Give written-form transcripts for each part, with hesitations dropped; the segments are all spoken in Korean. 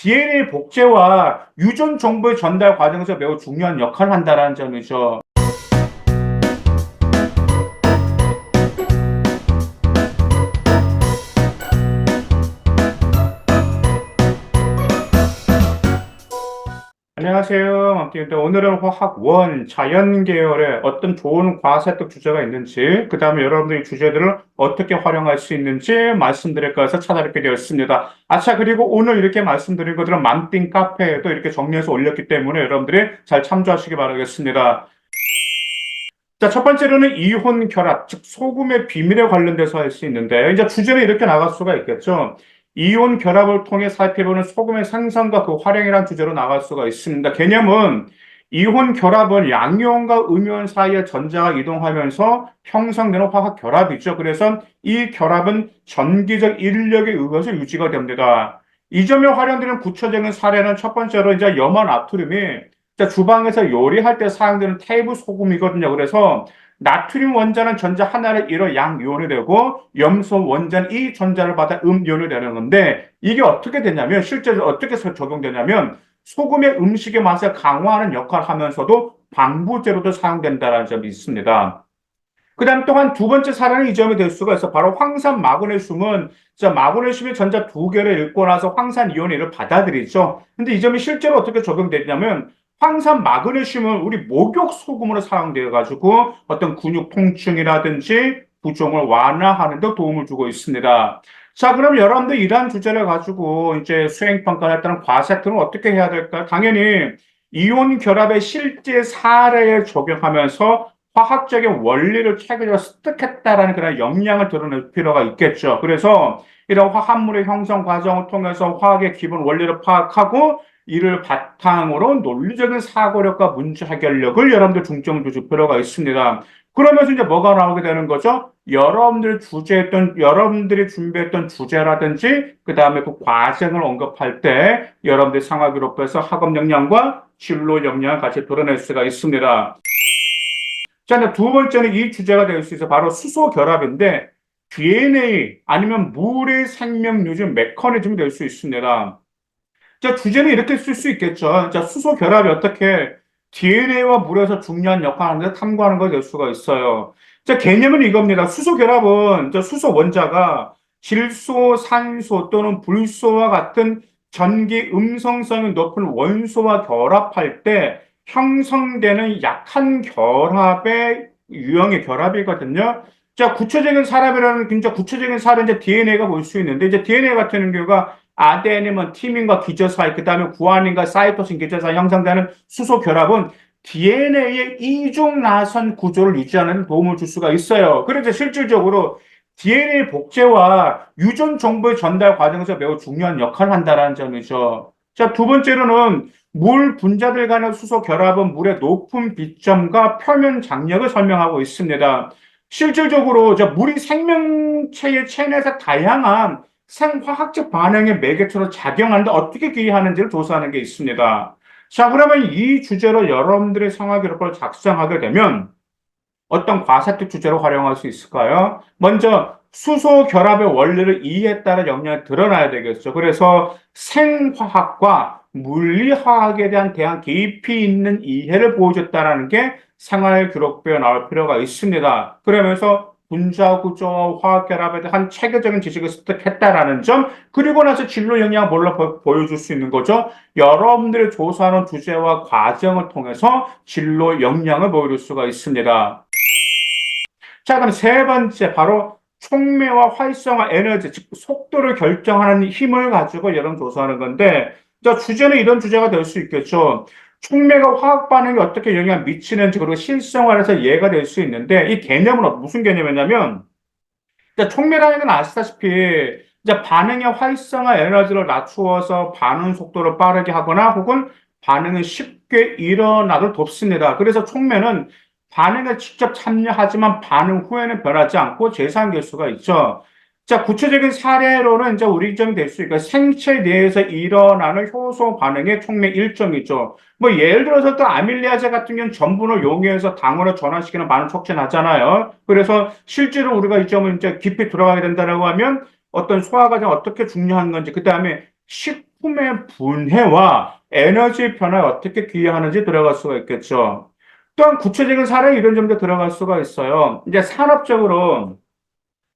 DNA 복제와 유전 정보의 전달 과정에서 매우 중요한 역할을 한다는 점이죠. 안녕하세요. 아무튼 오늘은 화학 원 자연 계열의 어떤 좋은 과세특 주제가 있는지, 그 다음에 여러분들이 이 주제들을 어떻게 활용할 수 있는지 말씀드릴까 해서 찾아뵙게 되었습니다. 아차, 그리고 오늘 이렇게 말씀드린 것들은 맘띵 카페에도 이렇게 정리해서 올렸기 때문에 여러분들이 잘 참조하시기 바라겠습니다. 자, 첫 번째로는 이혼 결합, 즉 소금의 비밀에 관련돼서 할 수 있는데, 이제 주제는 이렇게 나갈 수가 있겠죠. 이혼 결합을 통해 살펴보는 소금의 생성과 그 활용이라는 주제로 나갈 수가 있습니다. 개념은 이혼 결합은 양이온과 음이온 사이에 전자가 이동하면서 형성되는 화학 결합이죠. 그래서 이 결합은 전기적 인력에 의해서 유지가 됩니다. 이 점에 활용되는 구체적인 사례는 첫 번째로 이제 염화 나트륨이 주방에서 요리할 때 사용되는 테이블 소금이거든요. 그래서 나트륨 원자는 전자 하나를 잃어 양이온이 되고 염소 원자는 이 전자를 받아 음이온이 되는 건데 이게 어떻게 되냐면 실제로 어떻게 적용되냐면 소금의 음식의 맛을 강화하는 역할을 하면서도 방부제로도 사용된다는 점이 있습니다. 그다음 또한 두 번째 사례는 이 점이 될 수가 있어. 바로 황산 마그네슘은 마그네슘의 전자 두 개를 읽고 나서 황산 이온을 받아들이죠. 근데 이 점이 실제로 어떻게 적용되냐면 황산 마그네슘은 우리 목욕 소금으로 사용되어 가지고 어떤 근육 통증이라든지 부종을 완화하는 데 도움을 주고 있습니다. 자, 그럼 여러분들 이러한 주제를 가지고 이제 수행 평가를 했다는 과세트는 어떻게 해야 될까요? 당연히 이온 결합의 실제 사례에 적용하면서 화학적인 원리를 체계적으로 습득했다라는 그런 역량을 드러낼 필요가 있겠죠. 그래서 이런 화합물의 형성 과정을 통해서 화학의 기본 원리를 파악하고 이를 바탕으로 논리적인 사고력과 문제 해결력을 여러분들 중점을 줄 필요가 있습니다. 그러면서 이제 뭐가 나오게 되는 거죠? 여러분들이 준비했던 주제라든지, 그 다음에 그 과정을 언급할 때, 여러분들이 상하기록부에서 학업 역량과 진로 역량을 같이 드러낼 수가 있습니다. 자, 이제 두 번째는 이 주제가 될 수 있어. 바로 수소 결합인데, DNA 아니면 물의 생명 유지 메커니즘이 될 수 있습니다. 자, 주제는 이렇게 쓸 수 있겠죠. 자, 수소 결합이 어떻게 DNA와 물에서 중요한 역할을 하는데 탐구하는 걸 될 수가 있어요. 자, 개념은 이겁니다. 수소 결합은 수소 원자가 질소, 산소 또는 불소와 같은 전기 음성성이 높은 원소와 결합할 때 형성되는 약한 결합의 유형의 결합이거든요. 자, 구체적인 사람이라는 굉장히 구체적인 사례는 이제 DNA가 볼 수 있는데 이제 DNA 같은 경우가 아데닌은 티민과 기저사이, 그 다음에 구아닌과 사이토신 기저사이 형성되는 수소 결합은 DNA의 이중 나선 구조를 유지하는 데 도움을 줄 수가 있어요. 그래서 실질적으로 DNA 복제와 유전 정보의 전달 과정에서 매우 중요한 역할을 한다는 점이죠. 자, 두 번째로는 물 분자들 간의 수소 결합은 물의 높은 비점과 표면 장력을 설명하고 있습니다. 실질적으로 물이 생명체의 체내에서 다양한 생화학적 반응의 매개체로 작용하는데 어떻게 기여하는지를 조사하는 게 있습니다. 자, 그러면 이 주제로 여러분들의 생활기록부를 작성하게 되면 어떤 과사특 주제로 활용할 수 있을까요? 먼저 수소 결합의 원리를 이해했다는 역량이 드러나야 되겠죠. 그래서 생화학과 물리화학에 대한 깊이 있는 이해를 보여줬다는 게 생활 기록부에 나올 필요가 있습니다. 그러면서 분자 구조와 화학 결합에 대한 체계적인 지식을 습득했다라는 점, 그리고 나서 진로 역량을 뭘로 보여줄 수 있는 거죠? 여러분들이 조사하는 주제와 과정을 통해서 진로 역량을 보여줄 수가 있습니다. 자, 그럼 세 번째, 바로 촉매와 활성화 에너지, 즉, 속도를 결정하는 힘을 가지고 여러분 조사하는 건데, 자, 주제는 이런 주제가 될 수 있겠죠. 촉매가 화학 반응에 어떻게 영향을 미치는지, 그리고 실생활에서 이해가 될 수 있는데, 이 개념은 무슨 개념이냐면, 촉매라는 건 아시다시피, 반응의 활성화 에너지를 낮추어서 반응 속도를 빠르게 하거나 혹은 반응이 쉽게 일어나도록 돕습니다. 그래서 촉매는 반응에 직접 참여하지만 반응 후에는 변하지 않고 재생될 수가 있죠. 자, 구체적인 사례로는 우리 점이 될 수 있고, 생체 내에서 일어나는 효소 반응의 촉매 일정이죠. 뭐, 예를 들어서 또 아밀리아제 같은 경우는 전분을 용해해서 당으로 전환시키는 반응 촉진하잖아요. 그래서 실제로 우리가 이 점을 깊이 들어가게 된다고 하면 어떤 소화 과정 어떻게 중요한 건지, 그 다음에 식품의 분해와 에너지 변화에 어떻게 기여하는지 들어갈 수가 있겠죠. 또한 구체적인 사례 이런 점도 들어갈 수가 있어요. 이제 산업적으로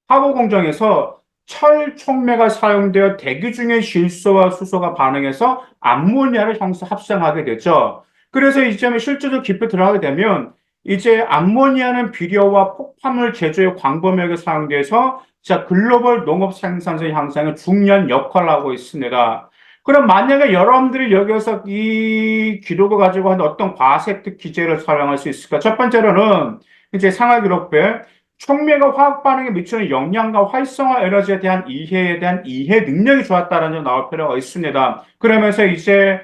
화보 공정에서 철 촉매가 사용되어 대기 중에 질소와 수소가 반응해서 암모니아를 합성하게 되죠. 그래서 이 점에 실제로 깊이 들어가게 되면 이제 암모니아는 비료와 폭발물 제조의 광범위하게 사용돼서 자, 글로벌 농업 생산성 향상에 중요한 역할을 하고 있습니다. 그럼 만약에 여러분들이 여기서 이 기록을 가지고 한 어떤 과세특 기제를 사용할 수 있을까? 첫 번째로는 이제 상하기록부에 촉매가 화학 반응에 미치는 영향과 활성화 에너지에 대한 이해에 대한 이해 능력이 좋았다는 점 나올 필요가 있습니다. 그러면서 이제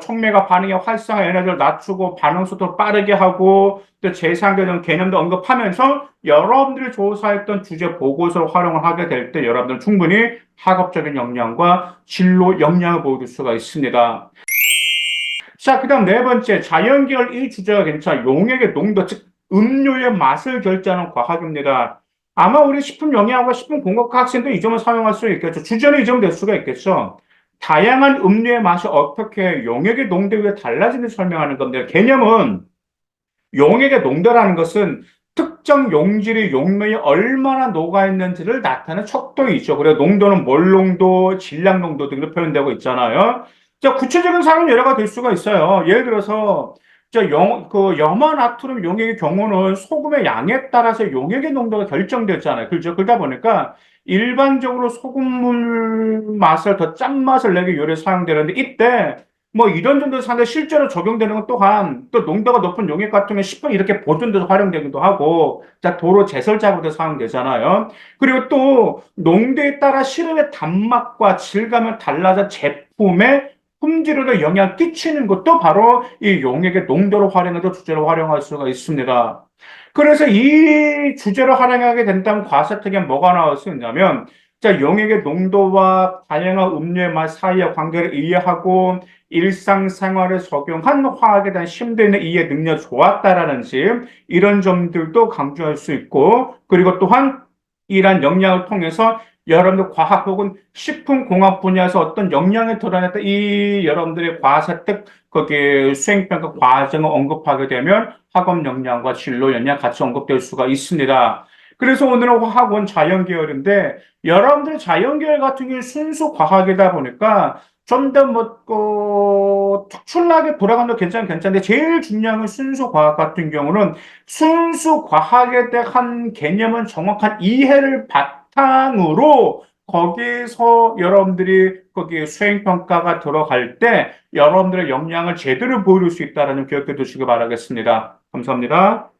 촉매가 반응의 활성화 에너지를 낮추고 반응 속도를 빠르게 하고 또 재생되는 개념도 언급하면서 여러분들이 조사했던 주제 보고서를 활용을 하게 될 때 여러분들은 충분히 학업적인 역량과 진로 역량을 보여줄 수가 있습니다. 자, 그다음 네 번째, 자연계열 이 주제가 괜찮아. 용액의 농도, 즉 음료의 맛을 결정하는 과학입니다. 아마 우리 식품영양학과 식품공학과 학생도 이 점을 사용할 수 있겠죠. 주제는 이 점 될 수가 있겠죠. 다양한 음료의 맛이 어떻게 용액의 농도에 의해 달라지는지 설명하는 건데, 개념은 용액의 농도라는 것은 특정 용질이 용매에 얼마나 녹아있는지를 나타내는 척도이죠. 그래서 농도는 몰 농도, 질량 농도 등으로 표현되고 있잖아요. 자, 구체적인 사용은 여러 가지 될 수가 있어요. 예를 들어서, 염화나트륨 용액의 경우는 소금의 양에 따라서 용액의 농도가 결정되잖아요. 그렇죠? 그러다 보니까 일반적으로 소금물 맛을 더 짠맛을 내기 위해 사용되는데 이때 뭐 이런 정도 상대 실제로 적용되는 것 또한 또 농도가 높은 용액 같은 경우 10분 이렇게 보존돼서 활용되기도 하고 자 도로 제설 작업에 사용되잖아요. 그리고 또 농도에 따라 시럽의 단맛과 질감은 달라져 제품의 품질에도 영향을 끼치는 것도 바로 이 용액의 농도를 활용해서 주제로 활용할 수가 있습니다. 그래서 이 주제로 활용하게 된다면 과세특에 뭐가 나올 수 있냐면 자, 용액의 농도와 다양한 음료의 맛 사이의 관계를 이해하고 일상생활에 적용한 화학에 대한 심도 있는 이해 능력이 좋았다라는 점, 이런 점들도 강조할 수 있고, 그리고 또한 이러한 역량을 통해서 여러분들 과학 혹은 식품공학 분야에서 어떤 역량을 드러냈다, 이 여러분들의 과세특, 거기 수행평가 과정을 언급하게 되면 학업 역량과 진로 역량 같이 언급될 수가 있습니다. 그래서 오늘은 화학원 자연계열인데, 여러분들 자연계열 같은 경우는 순수 과학이다 보니까 좀 더 특출나게 돌아가는 도 괜찮은데 제일 중요한 건 순수 과학 같은 경우는 순수 과학에 대한 개념은 정확한 이해를 바탕으로 거기서 여러분들이 거기 수행평가가 들어갈 때 여러분들의 역량을 제대로 보여줄 수 있다는 점 기억해 두시기 바라겠습니다. 감사합니다.